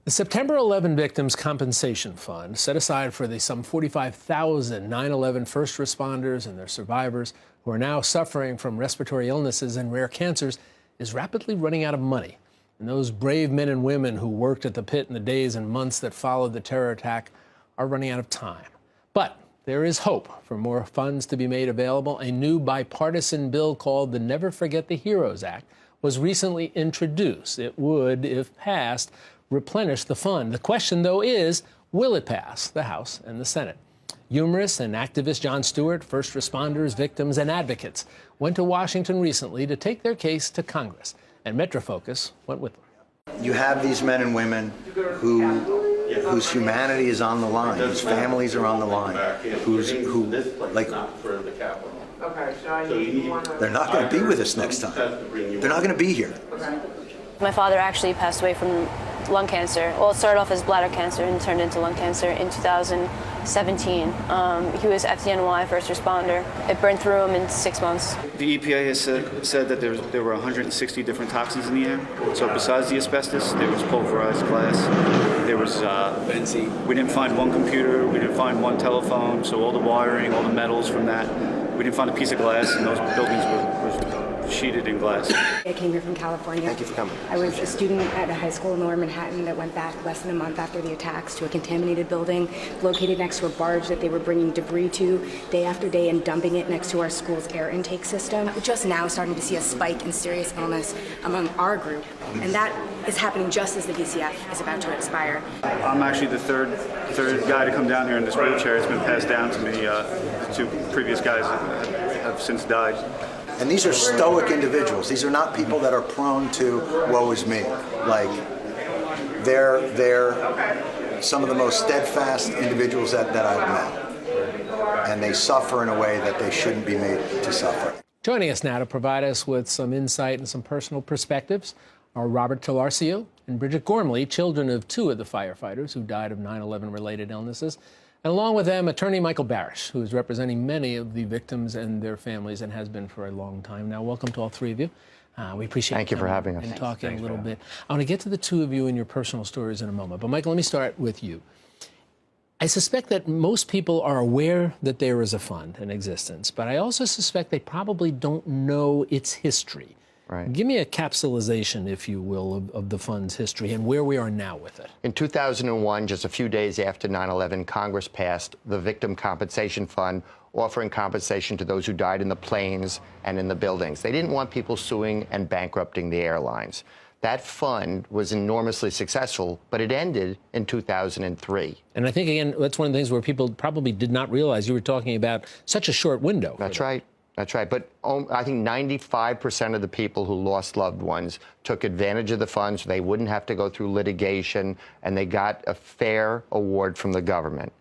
The September 11 Victims Compensation Fund, set aside for the some 45,000 9/11 first responders and their survivors who are now suffering from respiratory illnesses and rare cancers, is rapidly running out of money. And those brave men and women who worked at the pit in the days and months that followed the terror attack are running out of time. But there is hope for more funds to be made available. A new bipartisan bill called the Never Forget the Heroes Act was recently introduced. It would, if passed, replenish the fund. The question, though, is, will it pass the House and the Senate? Humorist and activist Jon Stewart, first responders, victims, and advocates went to Washington recently to take their case to Congress, and MetroFocus went with them. You have these men and women whose humanity is on the line, whose families are on the line, they're not going to be with us next time. They're not going to be here. My father actually passed away from lung cancer. Well, it started off as bladder cancer and turned into lung cancer in 2017. He was FDNY, first responder. It burned through him in 6 months. The EPA has said that there were 160 different toxins in the air. So besides the asbestos, there was pulverized glass. There was benzene. We didn't find one computer. We didn't find one telephone. So all the wiring, all the metals from that. We didn't find a piece of glass, and those buildings were sheeted in glass. I came here from California. Thank you for coming. I was a student at a high school in Lower Manhattan that went back less than a month after the attacks to a contaminated building located next to a barge that they were bringing debris to day after day and dumping it next to our school's air intake system. We're just now starting to see a spike in serious illness among our group, and that is happening just as the VCF is about to expire. I'm actually the third guy to come down here in this wheelchair. It's been passed down to me. The two previous guys have since died. And these are stoic individuals. These are not people that are prone to woe is me. Like, they're some of the most steadfast individuals that I've met. And they suffer in a way that they shouldn't be made to suffer. Joining us now to provide us with some insight and some personal perspectives are Robert Talarcio and Bridget Gormley, children of two of the firefighters who died of 9/11 related illnesses. And along with them, attorney Michael Barasch, who is representing many of the victims and their families and has been for a long time now. Welcome to all three of you. We appreciate Thank you for having us. And talking a little bit. I want to get to the two of you and your personal stories in a moment. But Michael, let me start with you. I suspect that most people are aware that there is a fund in existence, but I also suspect they probably don't know its history. Right. Give me a capsulization, if you will, of the fund's history and where we are now with it. In 2001, just a few days after 9/11, Congress passed the Victim Compensation Fund, offering compensation to those who died in the planes and in the buildings. They didn't want people suing and bankrupting the airlines. That fund was enormously successful, but it ended in 2003. And I think, again, that's one of the things where people probably did not realize you were talking about such a short window. That's right. That's right. But I think 95% of the people who lost loved ones took advantage of the funds. So they wouldn't have to go through litigation, and they got a fair award from the government.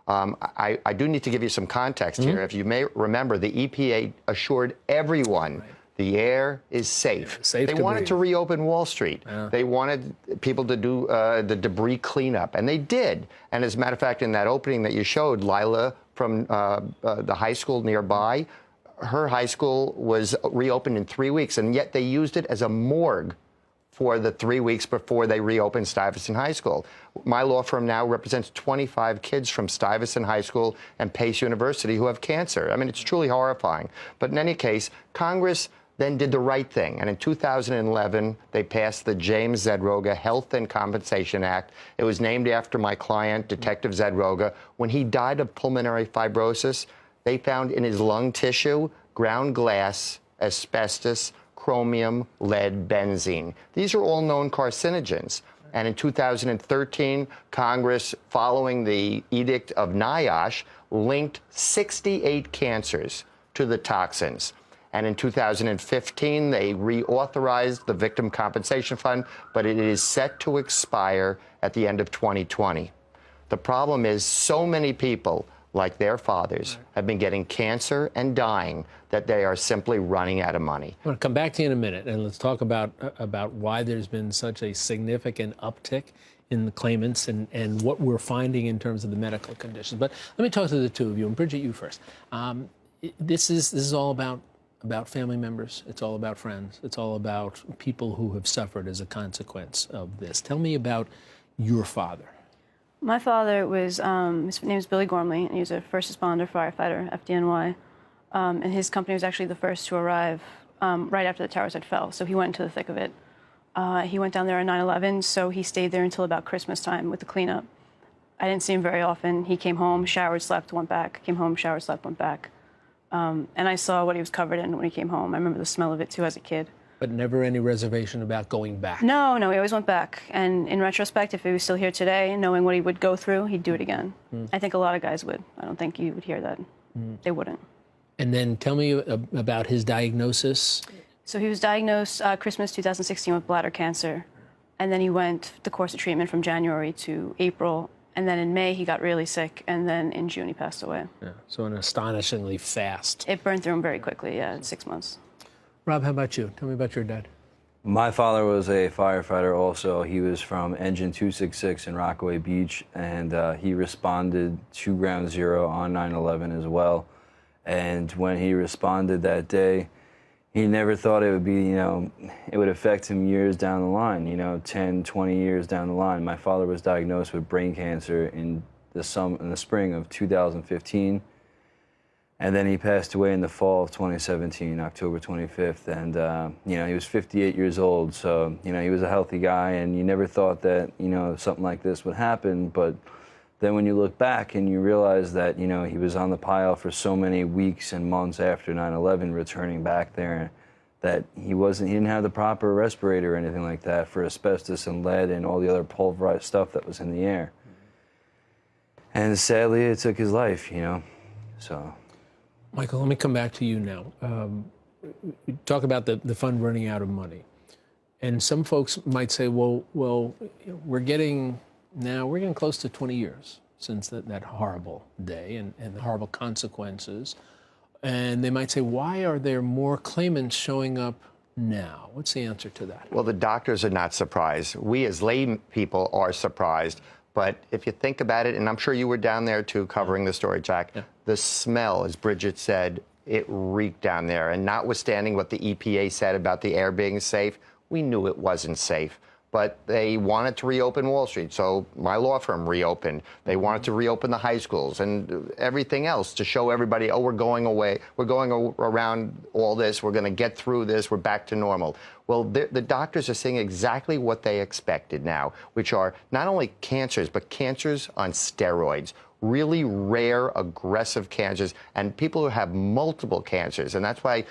I do need to give you some context here. If you may remember, the EPA assured everyone the air is safe. They wanted to reopen Wall Street. They wanted people to do the debris cleanup, and they did. And as a matter of fact, in that opening that you showed, Lila from the high school nearby, her high school was reopened in 3 weeks, and yet they used it as a morgue for the 3 weeks before they reopened Stuyvesant High School. My law firm now represents 25 kids from Stuyvesant High School and Pace University who have cancer. I mean, it's truly horrifying. But in any case, Congress then did the right thing. And in 2011, they passed the James Zedroga Health and Compensation Act. It was named after my client, Detective Zedroga. When he died of pulmonary fibrosis, they found in his lung tissue ground glass, asbestos, chromium, lead, benzene. These are all known carcinogens. And in 2013, Congress, following the edict of NIOSH, linked 68 cancers to the toxins. And in 2015, they reauthorized the Victim Compensation Fund, but it is set to expire at the end of 2020. The problem is so many people, like their fathers, have been getting cancer and dying that they are simply running out of money. I want to come back to you in a minute, and let's talk about why there's been such a significant uptick in the claimants and what we're finding in terms of the medical conditions. But let me talk to the two of you, and Bridget, you first. This is all about family members. It's all about friends. It's all about people who have suffered as a consequence of this. Tell me about your father? My father was, his name is Billy Gormley, and he was a first responder firefighter, FDNY. And his company was actually the first to arrive right after the towers had fell, so he went into the thick of it. He went down there on 9/11, so he stayed there until about Christmas time with the cleanup. I didn't see him very often. He came home, showered, slept, went back. Came home, showered, slept, went back. And I saw what he was covered in when he came home. I remember the smell of it, too, as a kid. But never any reservation about going back? No, he always went back. And in retrospect, if he was still here today, knowing what he would go through, he'd do it again. I think a lot of guys would. I don't think you would hear that. They wouldn't. And then tell me about his diagnosis. So he was diagnosed Christmas 2016 with bladder cancer. And then he went the course of treatment from January to April. And then in May, he got really sick. And then in June, he passed away. Yeah, so an astonishingly fast. It burned through him very quickly, in 6 months. Rob, how about you? Tell me about your dad. My father was a firefighter also. He was from Engine 266 in Rockaway Beach, and he responded to Ground Zero on 9/11 as well. And when he responded that day, he never thought it would be, it would affect him years down the line, 10, 20 years down the line. My father was diagnosed with brain cancer in the spring of 2015. And then he passed away in the fall of 2017, October 25th. And, he was 58 years old. So, he was a healthy guy, and you never thought that, something like this would happen. But then when you look back and you realize that, he was on the pile for so many weeks and months after 9/11, returning back there, that he didn't have the proper respirator or anything like that for asbestos and lead and all the other pulverized stuff that was in the air. And sadly, it took his life, so. Michael, let me come back to you now. We talk about the fund running out of money. And some folks might say, well, we're getting close to 20 years since that horrible day and the horrible consequences. And they might say, why are there more claimants showing up now? What's the answer to that? Well, the doctors are not surprised. We as lay people are surprised. But if you think about it, and I'm sure you were down there too covering the story, Jack, the smell, as Bridget said, it reeked down there. And notwithstanding what the EPA said about the air being safe, we knew it wasn't safe. But they wanted to reopen Wall Street, so my law firm reopened. They wanted to reopen the high schools and everything else to show everybody, oh, we're going away, we're going around all this, we're going to get through this, we're back to normal. Well, the doctors are seeing exactly what they expected now, which are not only cancers, but cancers on steroids. Really rare, aggressive cancers, and people who have multiple cancers. And that's why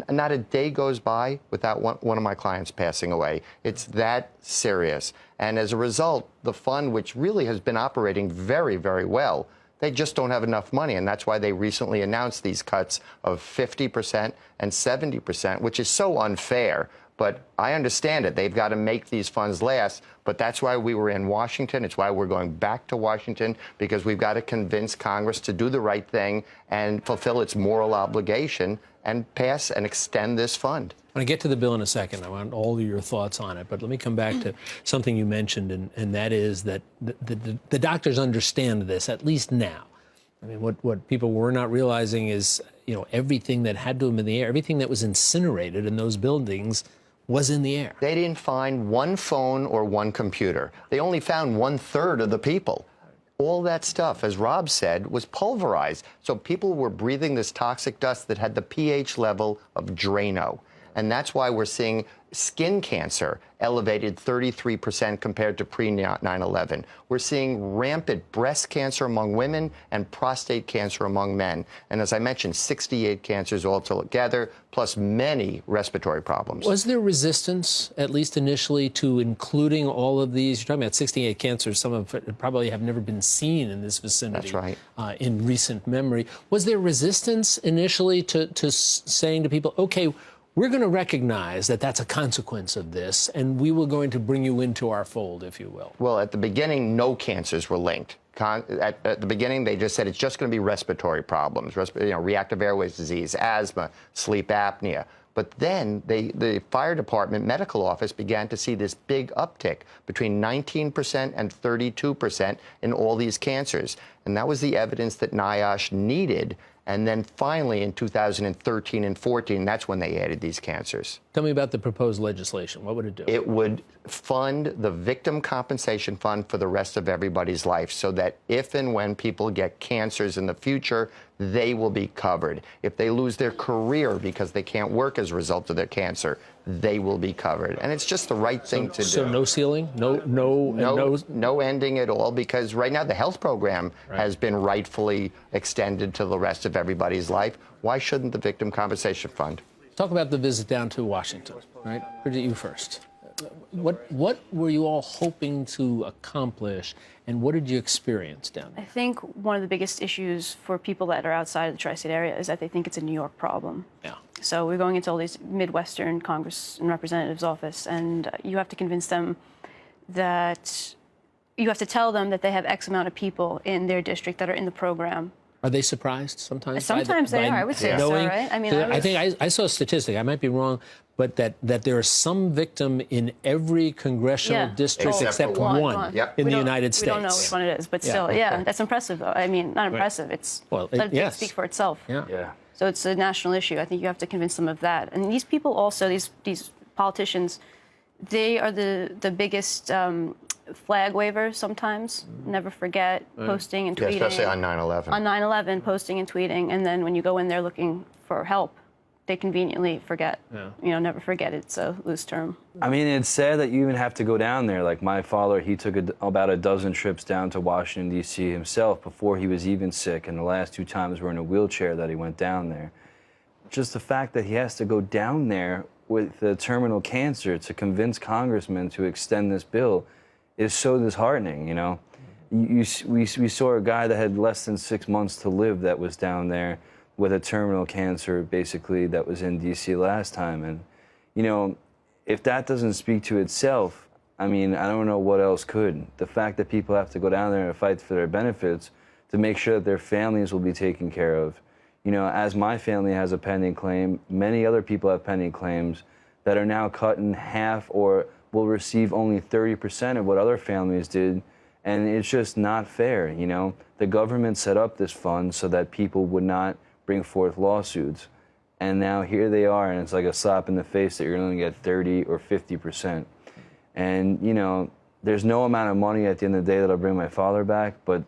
not a day goes by without one of my clients passing away. It's that serious. And as a result, the fund, which really has been operating very, very well, they just don't have enough money. And that's why they recently announced these cuts of 50% and 70%, which is so unfair. But I understand it. They've got to make these funds last. But that's why we were in Washington. It's why we're going back to Washington, because we've got to convince Congress to do the right thing and fulfill its moral obligation and pass and extend this fund. I want to get to the bill in a second. I want all of your thoughts on it. But let me come back to something you mentioned, and that is that the doctors understand this, at least now. I mean, what people were not realizing is, everything that had to have been in the air, everything that was incinerated in those buildings was in the air. They didn't find one phone or one computer. They only found 1/3 of the people. All that stuff, as Rob said, was pulverized. So people were breathing this toxic dust that had the pH level of Drano. And that's why we're seeing skin cancer elevated 33% compared to pre-9/11. We're seeing rampant breast cancer among women and prostate cancer among men. And as I mentioned, 68 cancers altogether, plus many respiratory problems. Was there resistance, at least initially, to including all of these? You're talking about 68 cancers. Some of it probably have never been seen in this vicinity. That's right. In recent memory. Was there resistance initially to saying to people, okay, we're going to recognize that that's a consequence of this, and we were going to bring you into our fold, if you will? Well, at the beginning, no cancers were linked. At the beginning, they just said it's just going to be respiratory problems, reactive airways disease, asthma, sleep apnea. But then the fire department medical office began to see this big uptick between 19% and 32% in all these cancers. And that was the evidence that NIOSH needed. And then finally, in 2013 and 14, that's when they added these cancers. Tell me about the proposed legislation. What would it do? It would fund the victim compensation fund for the rest of everybody's life so that if and when people get cancers in the future, they will be covered. If they lose their career because they can't work as a result of their cancer, they will be covered. And it's just the right thing to do. So no ceiling? No ending at all, because right now the health program has been rightfully extended to the rest of everybody's life. Why shouldn't the victim compensation fund? Talk about the visit down to Washington, right? Bridget, you first. What were you all hoping to accomplish, and what did you experience down there? I think one of the biggest issues for people that are outside of the tri-state area is that they think it's a New York problem. Yeah. So we're going into all these Midwestern Congress and Representatives' office, and you have to convince them that you have to tell them that they have X amount of people in their district that are in the program. Are they surprised sometimes? Sometimes they are. I would say so, right? I mean, I think I saw a statistic. I might be wrong, but that there is some victim in every congressional district except one in the United States. We don't know which one it is, but still, that's impressive, though. I mean, not impressive. It's let it speak for itself. Yeah. So it's a national issue. I think you have to convince them of that. And these people also, these politicians, they are the biggest flag wavers sometimes. Never forget posting and tweeting. Yeah, especially on 9/11. On 9/11, posting and tweeting, and then when you go in there looking for help, they conveniently forget. Never forget. It's a loose term. I mean, it's sad that you even have to go down there. Like my father, he took about a dozen trips down to Washington, D.C. himself before he was even sick, and the last 2 times were in a wheelchair that he went down there. Just the fact that he has to go down there with the terminal cancer to convince congressmen to extend this bill is so disheartening, you know. We saw a guy that had less than 6 months to live that was down there with a terminal cancer, basically, that was in D.C. last time. And, you know, if that doesn't speak to itself, I mean, I don't know what else could. The fact that people have to go down there and fight for their benefits to make sure that their families will be taken care of. You know, as my family has a pending claim, many other people have pending claims that are now cut in half or will receive only 30% of what other families did, and it's just not fair, you know? The government set up this fund so that people would not bring forth lawsuits, and now here they are, and it's like a slap in the face that you're going to get 30 or 50%. And, you know, there's no amount of money at the end of the day that'll bring my father back, but,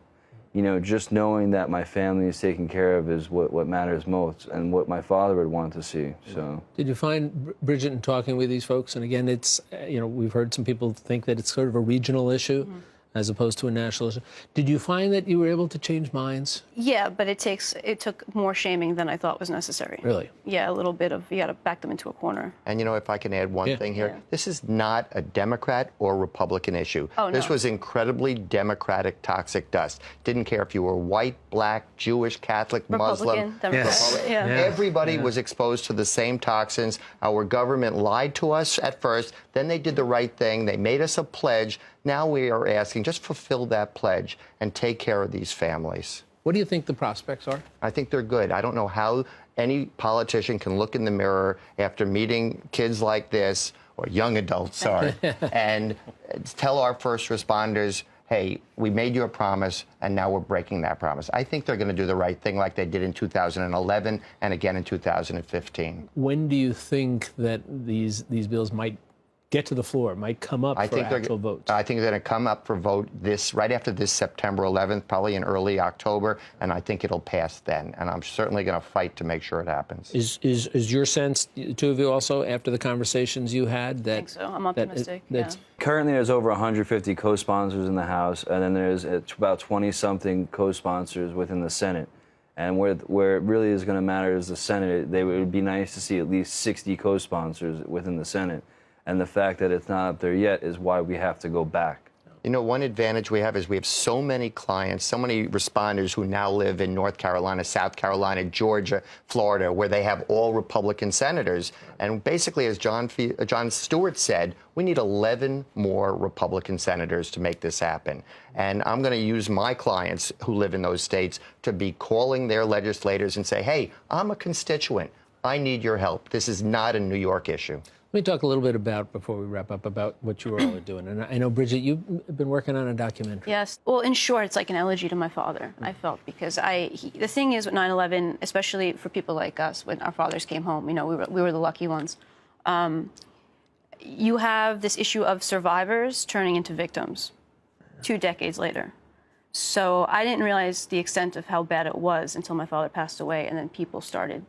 you know, just knowing that my family is taken care of is what matters most and what my father would want to see. So, did you find, Bridget, in talking with these folks, and again, it's, you know, we've heard some people think that it's sort of a regional issue as opposed to a national issue. Did you find that you were able to change minds? Yeah, but it took more shaming than I thought was necessary. Really? Yeah, a little bit of, you got to back them into a corner. And, you know, if I can add one thing here, this is not a Democrat or Republican issue. Oh, no. This was incredibly Democratic toxic dust. Didn't care if you were white, black, Jewish, Catholic, Republican, Muslim. Democrat. Everybody was exposed to the same toxins. Our government lied to us at first. Then they did the right thing. They made us a pledge. Now we are asking, just fulfill that pledge and take care of these families. What do you think the prospects are? I think they're good. I don't know how any politician can look in the mirror after meeting kids like this, or young adults, sorry, and tell our first responders, hey, we made you a promise, and now we're breaking that promise. I think they're going to do the right thing like they did in 2011 and again in 2015. When do you think that these bills might get to the floor, might come up for actual votes? I think they're going to come up for vote right after this September 11th, probably in early October, and I think it'll pass then. And I'm certainly going to fight to make sure it happens. Is your sense, the two of you also, after the conversations you had, that I think so. I'm optimistic. Currently, there's over 150 co-sponsors in the House, and then there's about 20-something co-sponsors within the Senate. And where it really is going to matter is the Senate. It would be nice to see at least 60 co-sponsors within the Senate. And the fact that it's not up there yet is why we have to go back. You know, one advantage we have is we have so many clients, so many responders who now live in North Carolina, South Carolina, Georgia, Florida, where they have all Republican senators. And basically, as Jon Stewart said, we need 11 more Republican senators to make this happen. And I'm going to use my clients who live in those states to be calling their legislators and say, hey, I'm a constituent. I need your help. This is not a New York issue. Let me talk a little bit about, before we wrap up, about what you all are doing. And I know, Bridget, you've been working on a documentary. Yes. Well, in short, it's like an elegy to my father, I felt, because the thing is with 9/11, especially for people like us, when our fathers came home, you know, we were the lucky ones. You have this issue of survivors turning into victims 2 decades later. So I didn't realize the extent of how bad it was until my father passed away, and then people started.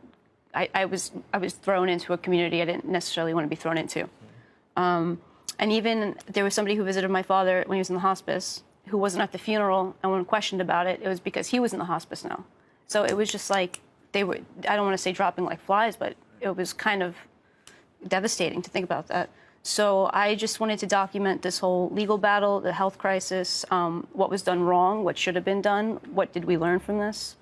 I was thrown into a community I didn't necessarily want to be thrown into. And even there was somebody who visited my father when he was in the hospice who wasn't at the funeral, and when questioned about it, it was because he was in the hospice now. So it was just like they were, I don't want to say dropping like flies, but it was kind of devastating to think about that. So I just wanted to document this whole legal battle, the health crisis, what was done wrong, what should have been done, what did we learn from this.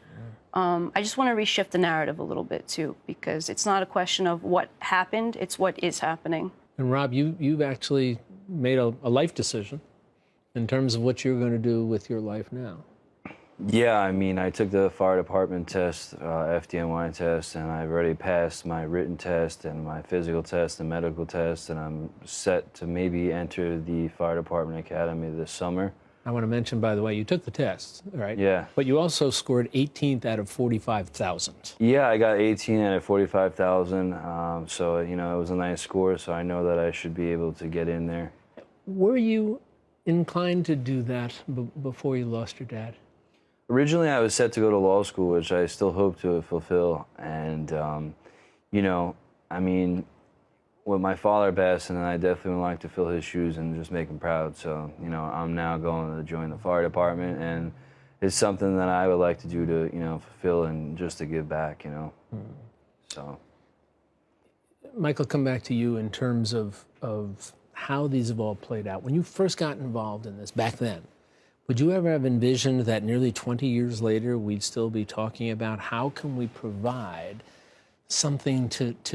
I just want to reshift the narrative a little bit, too, because it's not a question of what happened, it's what is happening. And Rob, you've actually made a life decision in terms of what you're going to do with your life now. Yeah, I mean, I took the fire department test, FDNY test, and I've already passed my written test and my physical test and medical test, and I'm set to maybe enter the fire department academy this summer. I want to mention, by the way, you took the test, right? Yeah. But you also scored 18th out of 45,000. Yeah, I got 18 out of 45,000, so, you know, it was a nice score, so I know that I should be able to get in there. Were you inclined to do that before you lost your dad? Originally, I was set to go to law school, which I still hope to fulfill, and, you know, I mean, with my father passed, and I definitely would like to fill his shoes and just make him proud. So, you know, I'm now going to join the fire department, and it's something that I would like to do to, you know, fulfill and just to give back, you know. So, Michael, come back to you in terms of how these have all played out. When you first got involved in this back then, would you ever have envisioned that nearly 20 years later we'd still be talking about how can we provide something to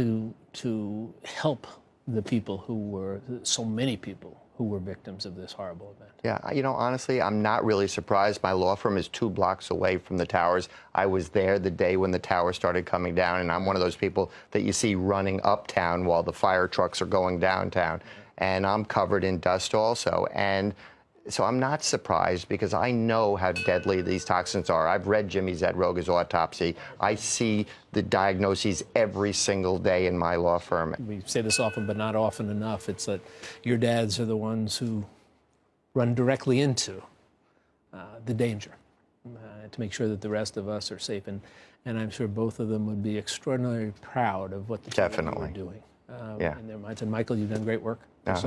help the people who were, so many people who were victims of this horrible event? Yeah, you know, honestly, I'm not really surprised. My law firm is 2 blocks away from the towers. I was there the day when the towers started coming down, and I'm one of those people that you see running uptown while the fire trucks are going downtown. And I'm covered in dust also. And so I'm not surprised because I know how deadly these toxins are. I've read Jimmy Zadroga's autopsy. I see the diagnoses every single day in my law firm. We say this often, but not often enough. It's that your dads are the ones who run directly into the danger to make sure that the rest of us are safe. And I'm sure both of them would be extraordinarily proud of what the two of you are doing. In their minds. And Michael, you've done great work. There's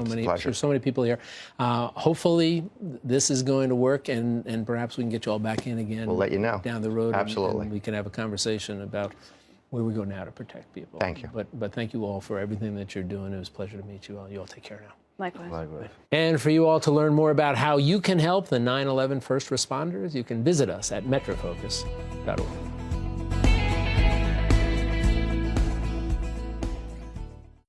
so many people here. Hopefully, this is going to work, and perhaps we can get you all back in again. We'll let you know down the road. Absolutely. And we can have a conversation about where we go now to protect people. Thank you. But thank you all for everything that you're doing. It was a pleasure to meet you all. You all take care now. Likewise. Likewise. And for you all to learn more about how you can help the 9/11 first responders, you can visit us at MetroFocus.org.